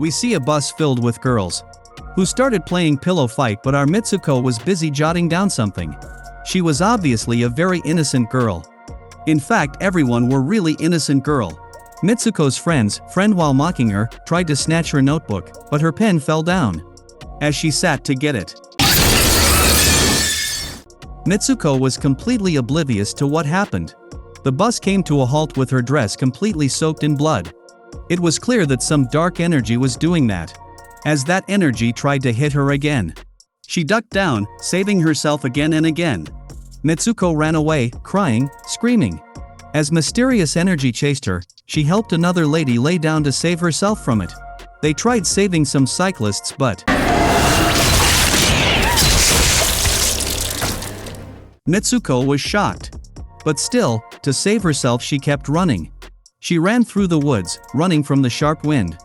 We see a bus filled with girls who started playing pillow fight, but our Mitsuko was busy jotting down something. She was obviously a very innocent girl. In fact, everyone were really innocent girl. Mitsuko's friend while mocking her, tried to snatch her notebook, but her pen fell down as she sat to get it. Mitsuko was completely oblivious to what happened. The bus came to a halt with her dress completely soaked in blood. It was clear that some dark energy was doing that. As that energy tried to hit her again, she ducked down, saving herself again and again. Mitsuko ran away, crying, screaming. As mysterious energy chased her, she helped another lady lay down to save herself from it. They tried saving some cyclists, but Mitsuko was shocked. But still, to save herself she kept running. She ran through the woods, running from the sharp wind.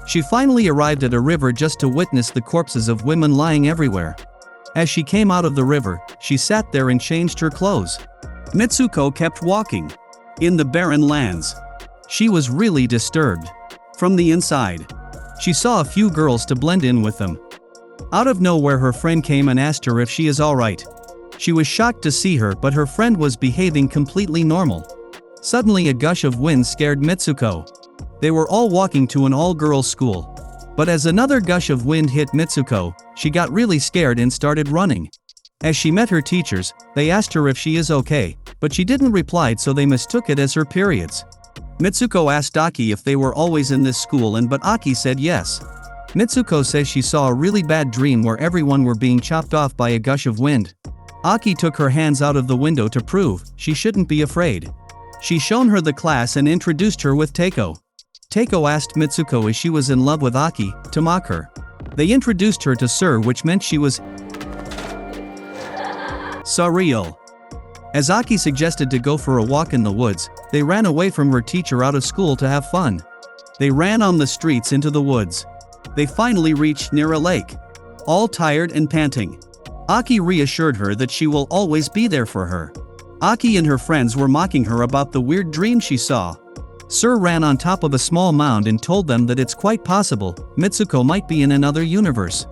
She finally arrived at a river just to witness the corpses of women lying everywhere. As she came out of the river, she sat there and changed her clothes. Mitsuko kept walking in the barren lands. She was really disturbed. From the inside, she saw a few girls to blend in with them. Out of nowhere her friend came and asked her if she is alright. She was shocked to see her, but her friend was behaving completely normal. Suddenly a gush of wind scared Mitsuko. They were all walking to an all-girls school. But as another gush of wind hit Mitsuko, she got really scared and started running. As she met her teachers, they asked her if she is okay, but she didn't reply, so they mistook it as her periods. Mitsuko asked Aki if they were always in this school, but Aki said yes. Mitsuko says she saw a really bad dream where everyone were being chopped off by a gush of wind. Aki took her hands out of the window to prove she shouldn't be afraid. She shown her the class and introduced her with Teiko. Teiko asked Mitsuko if she was in love with Aki, to mock her. They introduced her to Sir, which meant she was surreal. As Aki suggested to go for a walk in the woods, they ran away from her teacher out of school to have fun. They ran on the streets into the woods. They finally reached near a lake. All tired and panting, Aki reassured her that she will always be there for her. Aki and her friends were mocking her about the weird dream she saw. Sir ran on top of a small mound and told them that it's quite possible Mitsuko might be in another universe.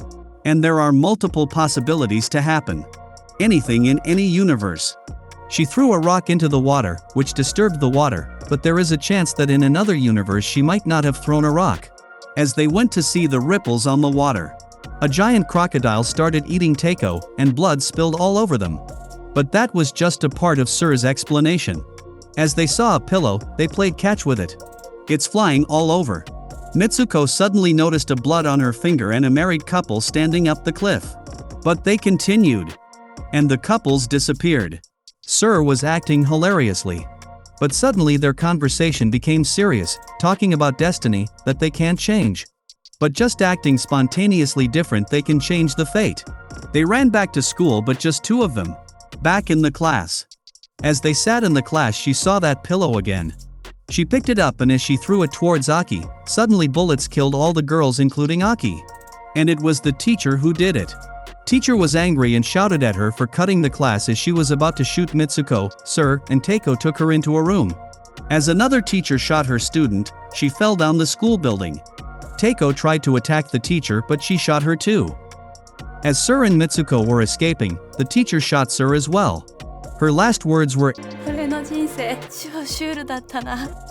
And there are multiple possibilities to happen. Anything in any universe. She threw a rock into the water, which disturbed the water, but there is a chance that in another universe she might not have thrown a rock. As they went to see the ripples on the water, a giant crocodile started eating Teiko, and blood spilled all over them. But that was just a part of Sir's explanation. As they saw a pillow, they played catch with it. It's flying all over. Mitsuko suddenly noticed a blood on her finger and a married couple standing up the cliff. But they continued. And the couples disappeared. Sir was acting hilariously. But suddenly their conversation became serious, talking about destiny, that they can't change. But just acting spontaneously different, they can change the fate. They ran back to school, but just two of them. Back in the class. As they sat in the class, she saw that pillow again. She picked it up, and as she threw it towards Aki, suddenly bullets killed all the girls including Aki. And it was the teacher who did it. Teacher was angry and shouted at her for cutting the class as she was about to shoot Mitsuko. Sir and Teiko took her into a room. As another teacher shot her student, she fell down the school building. Teiko tried to attack the teacher, but she shot her too. As Sir and Mitsuko were escaping, the teacher shot Sir as well. Her last words were,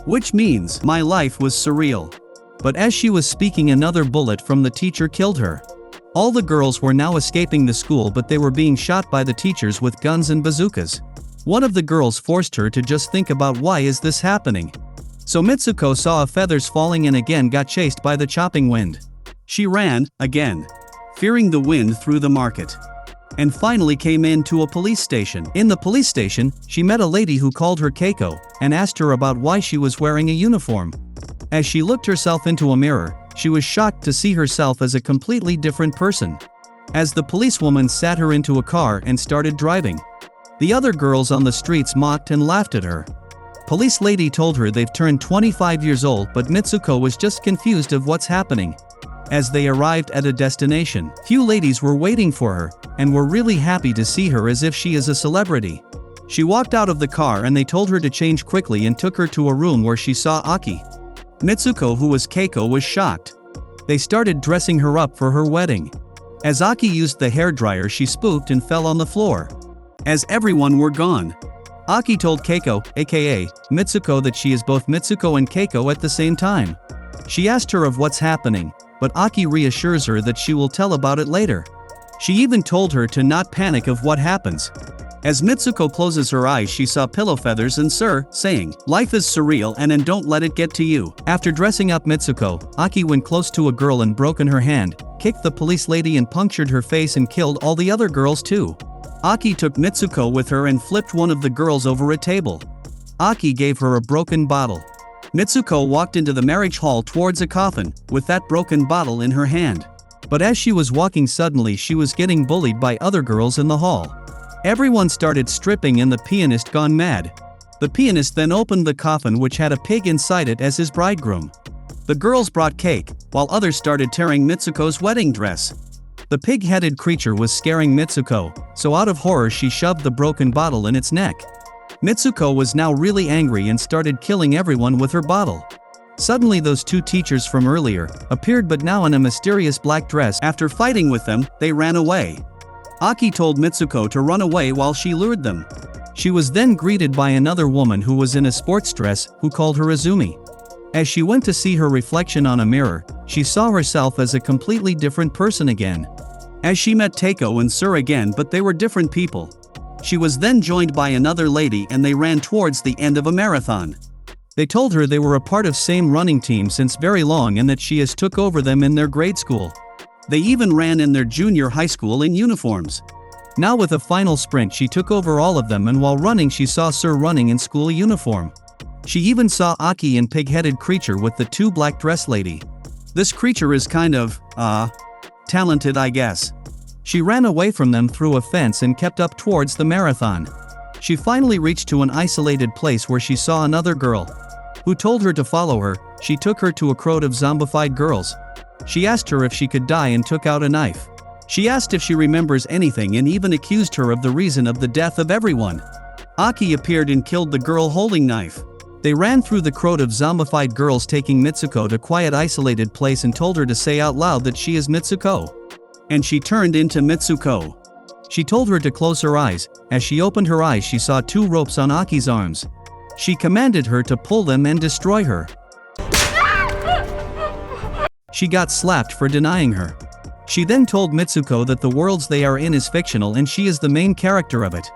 which means, my life was surreal. But as she was speaking, another bullet from the teacher killed her. All the girls were now escaping the school, but they were being shot by the teachers with guns and bazookas. One of the girls forced her to just think about why is this happening. So Mitsuko saw feathers falling and again got chased by the chopping wind. She ran, again, fearing the wind through the market. And finally came into a police station. In the police station, she met a lady who called her Keiko, and asked her about why she was wearing a uniform. As she looked herself into a mirror, she was shocked to see herself as a completely different person. As the policewoman sat her into a car and started driving, the other girls on the streets mocked and laughed at her. Police lady told her they've turned 25 years old, but Mitsuko was just confused of what's happening. As they arrived at a destination, few ladies were waiting for her, and were really happy to see her as if she is a celebrity. She walked out of the car and they told her to change quickly and took her to a room where she saw Aki. Mitsuko, who was Keiko, was shocked. They started dressing her up for her wedding. As Aki used the hairdryer, she spooked and fell on the floor. As everyone were gone, Aki told Keiko, aka Mitsuko, that she is both Mitsuko and Keiko at the same time. She asked her of what's happening, but Aki reassures her that she will tell about it later. She even told her to not panic of what happens. As Mitsuko closes her eyes, she saw pillow feathers and Sir, saying, "Life is surreal and don't let it get to you." After dressing up Mitsuko, Aki went close to a girl and broken her hand, kicked the police lady and punctured her face and killed all the other girls too. Aki took Mitsuko with her and flipped one of the girls over a table. Aki gave her a broken bottle. Mitsuko walked into the marriage hall towards a coffin, with that broken bottle in her hand. But as she was walking, suddenly she was getting bullied by other girls in the hall. Everyone started stripping and the pianist gone mad. The pianist then opened the coffin, which had a pig inside it, as his bridegroom. The girls brought cake, while others started tearing Mitsuko's wedding dress. The pig-headed creature was scaring Mitsuko, so out of horror she shoved the broken bottle in its neck. Mitsuko was now really angry and started killing everyone with her bottle. Suddenly those two teachers from earlier appeared, but now in a mysterious black dress. After fighting with them, they ran away. Aki told Mitsuko to run away while she lured them. She was then greeted by another woman who was in a sports dress, who called her Izumi. As she went to see her reflection on a mirror, she saw herself as a completely different person again. As she met Teiko and Sir again, but they were different people. She was then joined by another lady and they ran towards the end of a marathon. They told her they were a part of same running team since very long and that she has took over them in their grade school. They even ran in their junior high school in uniforms. Now with a final sprint she took over all of them, and while running she saw Sir running in school uniform. She even saw Aki and pig-headed creature with the two black dress lady. This creature is kind of, talented, I guess. She ran away from them through a fence and kept up towards the marathon. She finally reached to an isolated place where she saw another girl, who told her to follow her. She took her to a crowd of zombified girls. She asked her if she could die and took out a knife. She asked if she remembers anything and even accused her of the reason of the death of everyone. Aki appeared and killed the girl holding knife. They ran through the crowd of zombified girls, taking Mitsuko to a quiet isolated place and told her to say out loud that she is Mitsuko. And she turned into Mitsuko. She told her to close her eyes. As she opened her eyes she saw two ropes on Aki's arms. She commanded her to pull them and destroy her. She got slapped for denying her. She then told Mitsuko that the worlds they are in is fictional and she is the main character of it.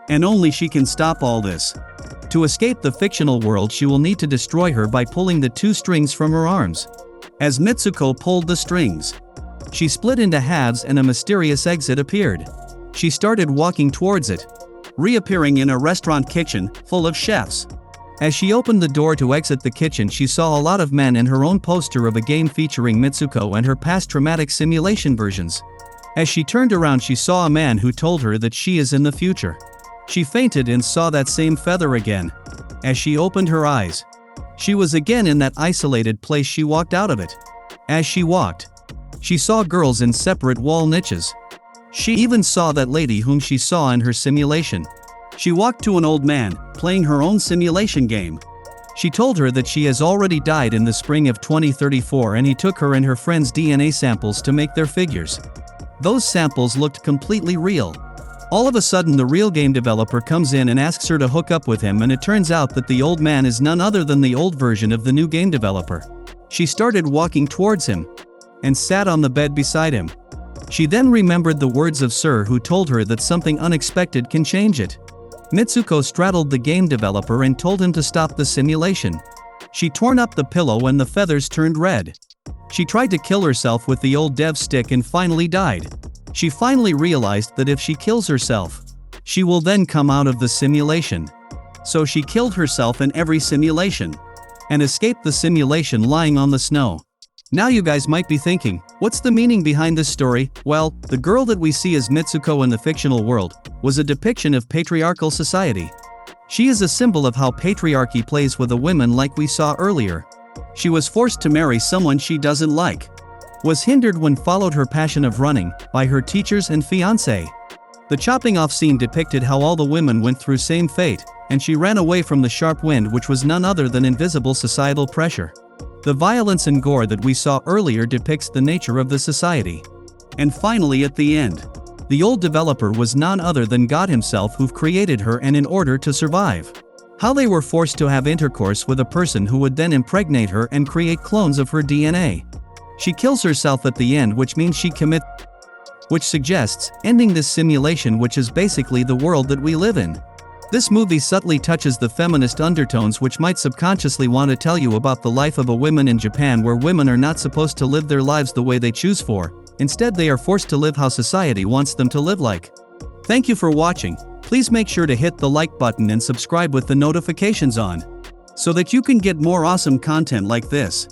And only she can stop all this. To escape the fictional world she will need to destroy her by pulling the two strings from her arms. As Mitsuko pulled the strings, she split into halves and a mysterious exit appeared. She started walking towards it, reappearing in a restaurant kitchen full of chefs. As she opened the door to exit the kitchen she saw a lot of men and her own poster of a game featuring Mitsuko and her past traumatic simulation versions. As she turned around she saw a man who told her that she is in the future. She fainted and saw that same feather again. As she opened her eyes, she was again in that isolated place. She walked out of it. As she walked, she saw girls in separate wall niches. She even saw that lady whom she saw in her simulation. She walked to an old man, playing her own simulation game. She told her that she has already died in the spring of 2034 and he took her and her friend's DNA samples to make their figures. Those samples looked completely real. All of a sudden the real game developer comes in and asks her to hook up with him, and it turns out that the old man is none other than the old version of the new game developer. She started walking towards him and sat on the bed beside him. She then remembered the words of Sir, who told her that something unexpected can change it. Mitsuko straddled the game developer and told him to stop the simulation. She torn up the pillow and the feathers turned red. She tried to kill herself with the old dev stick and finally died. She finally realized that if she kills herself, she will then come out of the simulation. So she killed herself in every simulation and escaped the simulation lying on the snow. Now you guys might be thinking, what's the meaning behind this story? Well, the girl that we see as Mitsuko in the fictional world was a depiction of patriarchal society. She is a symbol of how patriarchy plays with a woman, like we saw earlier. She was forced to marry someone she doesn't like, was hindered when followed her passion of running by her teachers and fiancé. The chopping off scene depicted how all the women went through same fate, and she ran away from the sharp wind, which was none other than invisible societal pressure. The violence and gore that we saw earlier depicts the nature of the society. And finally, at the end, the old developer was none other than God himself, who created her, and in order to survive, how they were forced to have intercourse with a person who would then impregnate her and create clones of her DNA. She kills herself at the end, which means she commits, which suggests ending this simulation, which is basically the world that we live in. This movie subtly touches the feminist undertones, which might subconsciously want to tell you about the life of a woman in Japan, where women are not supposed to live their lives the way they choose for. Instead, they are forced to live how society wants them to live like. Thank you for watching. Please make sure to hit the like button and subscribe with the notifications on, so that you can get more awesome content like this.